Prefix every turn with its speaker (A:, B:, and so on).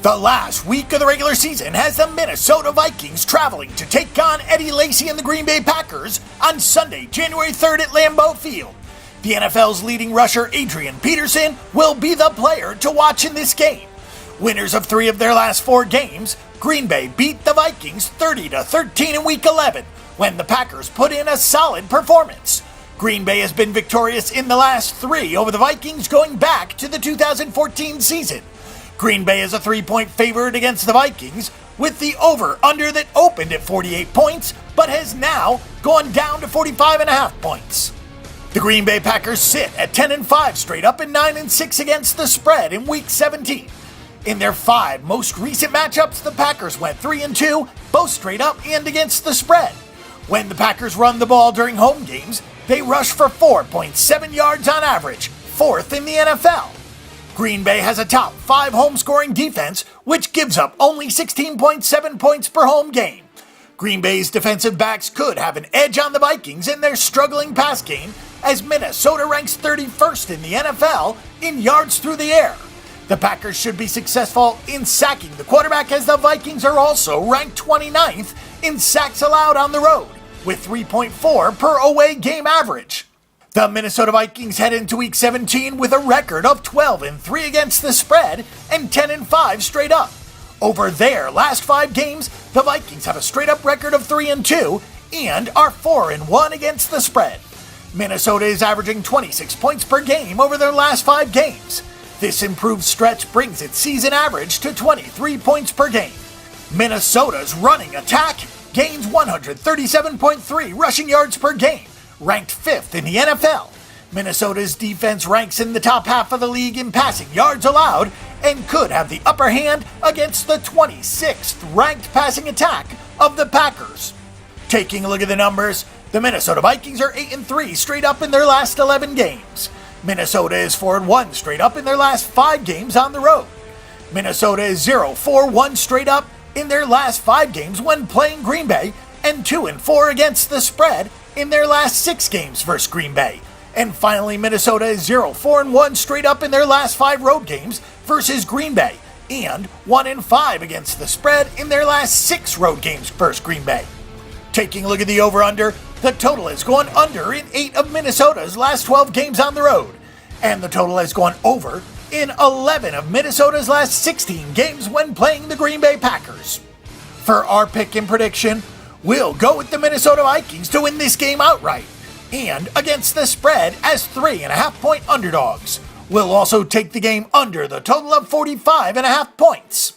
A: The last week of the regular season has the Minnesota Vikings traveling to take on Eddie Lacy and the Green Bay Packers on Sunday, January 3rd at Lambeau Field. The NFL's leading rusher Adrian Peterson will be the player to watch in this game. Winners of 3 of their last 4 games, Green Bay beat the Vikings 30-13 in Week 11 when the Packers put in a solid performance. Green Bay has been victorious in the last 3 over the Vikings going back to the 2014 season. Green Bay is a 3-point favorite against the Vikings, with the over-under that opened at 48 points, but has now gone down to 45.5 points. The Green Bay Packers sit at 10-5 straight up and 9-6 against the spread in Week 17. In their 5 most recent matchups, the Packers went 3-2, both straight up and against the spread. When the Packers run the ball during home games, they rush for 4.7 yards on average, 4th in the NFL. Green Bay has a top 5 home scoring defense, which gives up only 16.7 points per home game. Green Bay's defensive backs could have an edge on the Vikings in their struggling pass game, as Minnesota ranks 31st in the NFL in yards through the air. The Packers should be successful in sacking the quarterback, as the Vikings are also ranked 29th in sacks allowed on the road, with 3.4 per away game average. The Minnesota Vikings head into Week 17 with a record of 12-3 against the spread and 10-5 straight up. Over their last 5 games, the Vikings have a straight-up record of 3-2 and are 4-1 against the spread. Minnesota is averaging 26 points per game over their last 5 games. This improved stretch brings its season average to 23 points per game. Minnesota's running attack gains 137.3 rushing yards per game, ranked 5th in the NFL. Minnesota's defense ranks in the top half of the league in passing yards allowed and could have the upper hand against the 26th ranked passing attack of the Packers. Taking a look at the numbers, the Minnesota Vikings are 8-3 straight up in their last 11 games. Minnesota is 4-1 straight up in their last 5 games on the road. Minnesota is 0-4-1 straight up in their last 5 games when playing Green Bay, and 2-4 against the spread in their last 6 games versus Green Bay. And finally, Minnesota is 0-4-1 straight up in their last 5 road games versus Green Bay, and 1-5 against the spread in their last 6 road games versus Green Bay. Taking a look at the over-under, the total has gone under in 8 of Minnesota's last 12 games on the road, and the total has gone over in 11 of Minnesota's last 16 games when playing the Green Bay Packers. For our pick and prediction, we'll go with the Minnesota Vikings to win this game outright, and against the spread as 3.5-point underdogs. We'll also take the game under the total of 45.5 points.